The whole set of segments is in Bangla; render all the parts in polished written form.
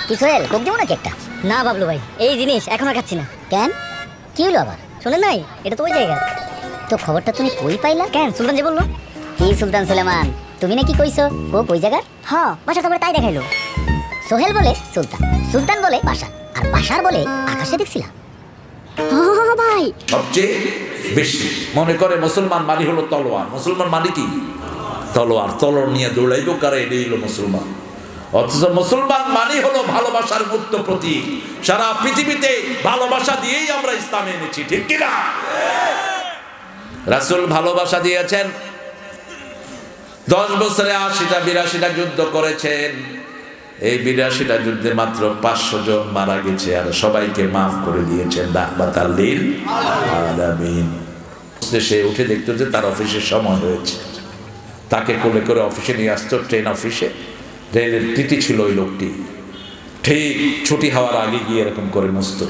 কি সোহেল, কোক দেবো নাকি একটা? না বাবলু ভাই, এই জিনিস এখন আর খাচ্ছি না। কেন, কি হলো আবার? শোনেন নাই, এটা তো ওই জায়গা। তো খবরটা তুমি কই পাইলা? কেন, সুলতান যে বললো। কি সুলতান সুলেমান, তুমি নাকি কইছো কোক ওই জায়গার? হ্যাঁ, বাসা তোমার তাই দেখাইলো। সোহেল বলে সুলতান, সুলতান বলে বাসার, আর বাসার বলে আকাশে দেখছিলাম। হ্যাঁ ভাই, সবচেয়ে বেশি মনে করে মুসলমান মানে হলো তলোয়ার। মুসলমান মানে কি? তলোয়ার। তলোয়ার নিয়ে দৌড়াইব কারে, এটাই হলো মুসলমান। অথচ মুসলমান মানে হলো ভালোবাসার মূর্ত প্রতীক। সারা পৃথিবীতে ভালোবাসা দিয়েই আমরা ইসলামে এনেছি, ঠিক কিনা? রাসূল ভালোবাসা দিয়েছেন। 10 বছরে 80টা 82টা যুদ্ধ করেছেন। এই 82টা যুদ্ধে মাত্র 500 জন মারা গেছে, আর সবাইকে মাফ করে দিয়েছেন। রাহমাতাল লিল আলামিন। সে উঠে দেখতো যে তার অফিসের সময় হয়েছে, তাকে কোলে করে অফিসে নিয়ে আসতো, ট্রেন অফিসে। রেলের টিটি ছিল ওই লোকটি। ঠিক ছুটি হওয়ার আগে গিয়ে এরকম করে মুছতো,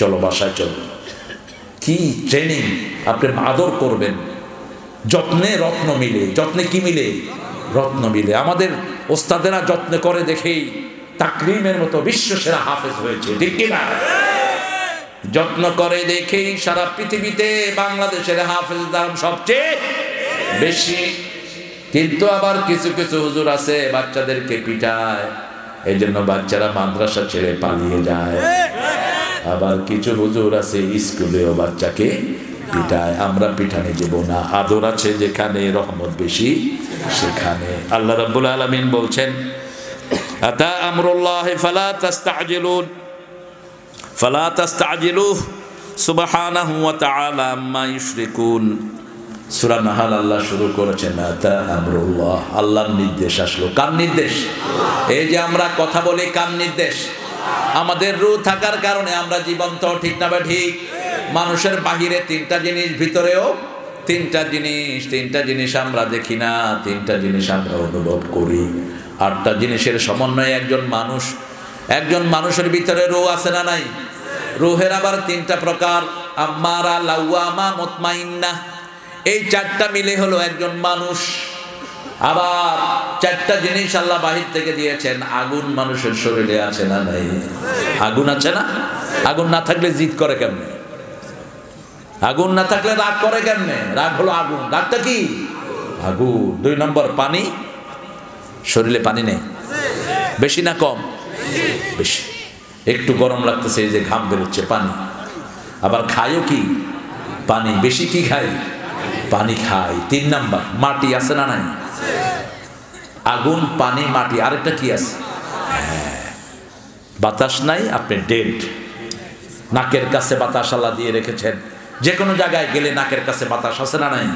চলো বাসায় চলো। কি ট্রেনিং! আপনি আদর করবেন, যত্নে রত্ন মিলে। যত্নে কি মিলে? রত্ন মিলে। আমাদের ওস্তাদেরা যত্ন করে দেখেই তাকরিমের মতো বিশ্ব সেরা হাফেজ হয়েছে, ঠিক কিনা? যত্ন করে দেখেই সারা পৃথিবীতে বাংলাদেশের হাফেজ দাম সবচেয়ে বেশি। কিন্তু আবার কিছু কিছু হুজুর আছে বাচ্চাদেরকে পিটায়, এই জন্য বাচ্চারা মাদ্রাসা ছেড়ে পালিয়ে যায়। আবার কিছু হুজুর আছে স্কুলেও বাচ্চাকে পিটায়। আমরা পিটানে দেব না। আদর আছে যেখানে, রহমত বেশি সেখানে। আল্লাহ রাব্বুল আলামিন বলছেন, আতা আমরুল্লাহি ফালা তাস্তাজিলুন ফালা তাস্তাজিলুহু সুবহানাহু ওয়া তাআলা আম্মা ইউশরিকুন। সূরা নাহাল আল্লাহ শুরু করেছেন, আতা আমরুল্লাহ, আল্লাহর নির্দেশ আসলো। কার নির্দেশ? এই যে আমরা কথা বলি, কার নির্দেশ? আমাদের রূহ থাকার কারণে আমরা জীবন্ত, ঠিক না? ঠিক। মানুষের বাহিরে 3টা জিনিস, ভিতরেও 3টা জিনিস আমরা দেখি না, 3টা জিনিস আমরা অনুভব করি। 8টা জিনিসের সমন্বয়ে একজন মানুষ। একজন মানুষের ভিতরে রূহ আছে না নাই? রূহের আবার 3টা প্রকার, আম্মারা, লাওয়ামা, মুতমাইন্না। এই 4টা মিলে হলো একজন মানুষ। আবার 4টা জিনিস আল্লাহ বাহির থেকে দিয়েছেন। আগুন মানুষের শরীরে আছে না নাই? আগুন আছে না? আগুন না থাকলে জিদ করে কেমনে? আগুন না থাকলে রাগ করে কেমনে? রাগ হলো আগুন। রাগটা কি? আগুন। 2 নম্বর পানি। শরীরে পানি নেই, বেশি না কম? বেশি। একটু গরম লাগতেছে, এই যে ঘাম বেরোচ্ছে, পানি। আবার খায়ও কি? পানি। বেশি কি খাই? পানি খাই। 3 নাম্বার মাটি আছে না নাই? আগুন, পানি, মাটি। আরেকটা কি আছে? বাতাস নাই, আপনি ডেড। নাকের কাছে বাতাস আল্লাহ দিয়ে রেখেছেন। যে কোনো জায়গায় গেলে নাকের কাছে বাতাস আছে না নাই?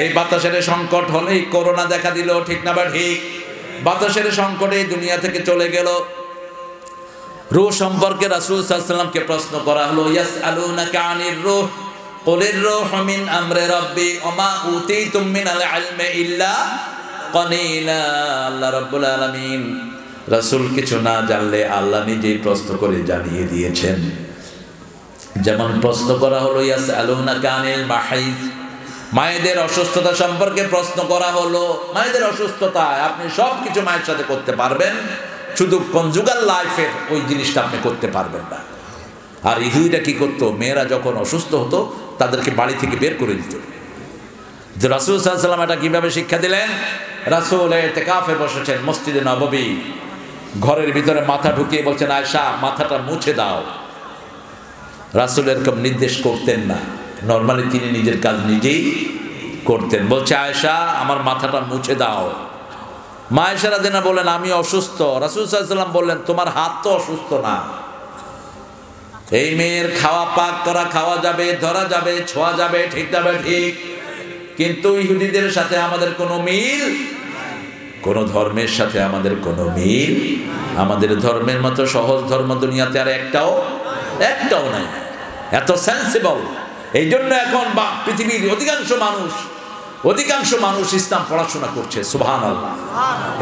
এই বাতাসের সংকট হলেই করোনা দেখা দিল, ঠিক না? ঠিক। বাতাসের সংকটে দুনিয়া থেকে চলে গেল। রূহ সম্পর্কে রাসূল সাল্লাল্লাহু আলাইহি ওয়াসাল্লামকে প্রশ্ন করা হলো, ইয়াসআলুনাকা আনির রূহ কুলির রূহু মিন আমরি রাব্বি ওয়া মা উতীতুম মিনাল ইলমি ইল্লা কালিলা। আল্লাহ রাব্বুল আলামিন রাসূল কিছু না জানলে আল্লাহ নিজেই প্রশ্ন করে জানিয়ে দিয়েছেন। যেমন প্রশ্ন করা হলো, ইয়াসআলুনাকা আনিল মাহিজ, মায়েদের অসুস্থতা সম্পর্কে প্রশ্ন করা হলো। মায়েদের অসুস্থতা আপনি সব কিছু মায়ের সাথে করতে পারবেন, শুধু কনজুগাল লাইফের ওই জিনিসটা আপনি করতে পারবেন না। আর ইহুদিরা কি করতো? মেয়েরা যখন অসুস্থ হতো তাদেরকে বাড়ি থেকে বের করে দিত। যে রাসূল সাল্লাল্লাহু আলাইহি ওয়াসাল্লাম এটা কিভাবে শিক্ষা দিলেন? রাসূল ইতিকাফে বসেছেন মসজিদে নববী, ঘরের ভিতরে মাথা ঢুকিয়ে বলছেন, আয়েশা মাথাটা মুছে দাও। রাসূল এরকম নির্দেশ করতেন না। নরমালি তিনি নিজের কাজ নিজেই করতেন। বলছে, আয়েশা আমার মাথাটা মুছে দাও। মা আয়েশা রাদিয়াল্লাহু আনহা বলেন, আমি অসুস্থ। রাসূল সাল্লাল্লাহু আলাইহি ওয়াসাল্লাম বললেন, তোমার হাত তো অসুস্থ না। এই মেয়ের খাওয়া পাক করা খাওয়া যাবে, ধরা যাবে, ছোঁয়া যাবে, ঠিক না? ঠিক। কিন্তু ইহুদিদের সাথে আমাদের কোনো মিল, কোন ধর্মের সাথে আমাদের কোনো মিল। আমাদের ধর্মের মতো সহজ ধর্ম দুনিয়াতে আর একটাও নাই। এত সেন্সিবল। এই জন্য এখন পৃথিবীর অধিকাংশ মানুষ ইসলাম পড়াশোনা করছে। সুবহানাল্লাহ।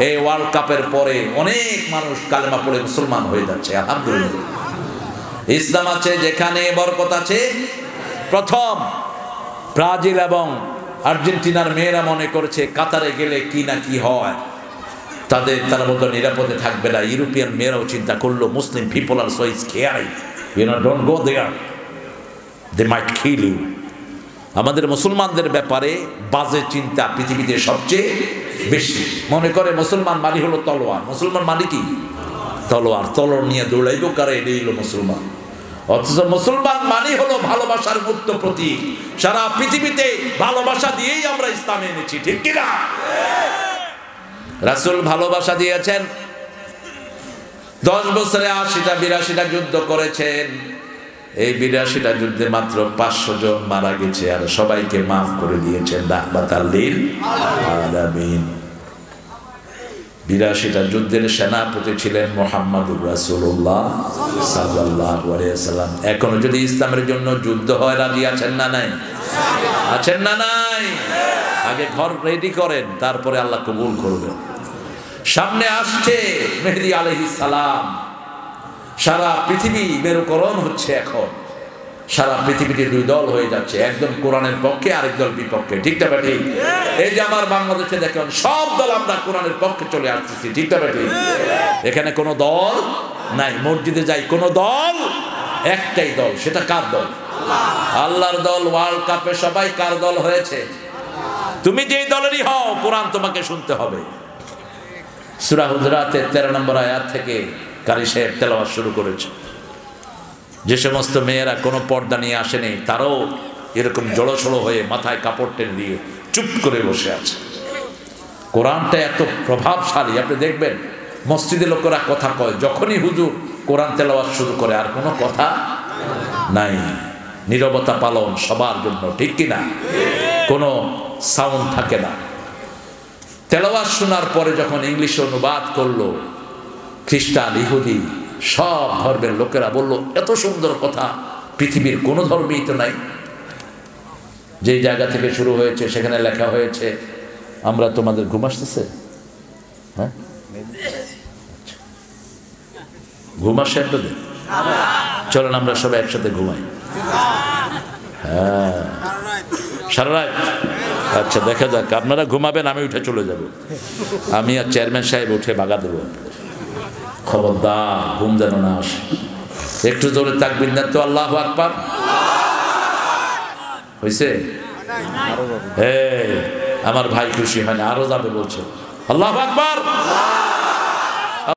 এই ওয়ার্ল্ড কাপের পরে অনেক মানুষ কালেমা পড়ে মুসলমান হয়ে যাচ্ছে, আলহামদুলিল্লাহ। ইসলাম আছে যেখানে বরকত আছে। প্রথম ব্রাজিল এবং আর্জেন্টিনার মেয়েরা মনে করেছে কাতারে গেলে কি না কি হয়। তারা বলতো নিরাপদে থাকবে না। ইউরোপিয়ান মেয়েরাও চিন্তা করলো Muslim people are so scary, you know, don't go there, they might kill you. আমাদের মুসলমানদের ব্যাপারে বাজে চিন্তা পৃথিবীতে সবচেয়ে বেশি। মনে করে মুসলমান মানি হলো তলোয়ার। মুসলমান মানি কি? তলোয়ার। তলোয়ার নিয়ে দৌড়াইব কারে, এটাই হলো মুসলমান। অথচ মুসলমান মানি হলো ভালোবাসার মূর্ত প্রতীক। সারা পৃথিবীতে ভালোবাসা দিয়েই আমরা ইসলামে এনেছি, ঠিক কিনা? রাসূল ভালোবাসা দিয়েছেন। 10 বছরে 80টা 82টা যুদ্ধ করেছেন। এই 82টা যুদ্ধে মাত্র 500 জন মারা গেছে, আর সবাইকে মাফ করে দিয়েছেন রাহমাতাল লিল আলামিন। 82টা যুদ্ধের সেনাপতি ছিলেন মুহাম্মদুর রাসূলুল্লাহ সাল্লাল্লাহু আলাইহি ওয়াসাল্লাম। এখনো যদি ইসলামের জন্য যুদ্ধ হয়, রাজি আছেন না নাই? আছেন না নাই? আগে ঘর রেডি করেন, তারপরে আল্লাহ কবুল করবেন। সামনে আসছে মেহেদী আলাইহিস সালাম। সারা পৃথিবী মেরুকরণ হচ্ছে এখন। সারা পৃথিবীতে 2 দল হয়ে যাচ্ছে, একদম কোরআনের পক্ষে, আরেক দল বিপক্ষে, ঠিক না বেঠি? এই যে আমার বাংলাদেশে দেখেন সব দল আমরা কোরআনের পক্ষে চলে আসতেছি, ঠিক না বেঠি? এখানে কোনো দল নাই। মসজিদে যাই, কোনো দল, একটাই দল। সেটা কার দল? আল্লাহর দল। ওয়ার্ল্ড কাপে সবাই কার দল হয়েছে? তুমি যেই দলেরই হও, কোরআন তোমাকে শুনতে হবে। সূরা হুজুরাতের 13 নম্বর আয়াত থেকে কারি সাহেব তেলাওয়াত শুরু করেছে। যে সমস্ত মেয়েরা কোনো পর্দা নিয়ে আসেনি, তারাও এরকম জড়সড় হয়ে মাথায় কাপড় টেনে দিয়ে চুপ করে বসে আছে। কোরআনটা এত প্রভাবশালী, আপনি দেখবেন মসজিদে লোকেরা কথা কয়, যখনই হুজুর কোরআন তেলাওয়াত শুরু করে আর কোনো কথা নাই। নীরবতা পালন সবার জন্য, ঠিক কিনা? কোনো সাউন্ড থাকে না। তেলাওয়াত শোনার পরে যখন ইংলিশে অনুবাদ করলো, খ্রিস্টান, ইহুদি, সব ধর্মের লোকেরা বলল, এত সুন্দর কথা পৃথিবীর কোনো ধর্মেই তো নাই। যেই জায়গা থেকে শুরু হয়েছে সেখানে লেখা হয়েছে, আমরা তোমাদের ঘুম আসতেছে? হ্যাঁ, ঘুম আসে আপনাদের? চলেন আমরা সবাই একসাথে ঘুমাই। হ্যাঁ, সারা রাত। আচ্ছা, দেখা যাক, আপনারা ঘুমাবেন, আমি উঠে চলে যাব। আমি আর চেয়ারম্যান সাহেব উঠে বাগা দেবো। খবরদার ঘুম যেন না আসে। একটু জোরে তাকবীর দেন তো, আল্লাহু আকবার। হয়েছে? আমার ভাই খুশি হয় না, আরো যাবে বলছে। আল্লাহু আকবার।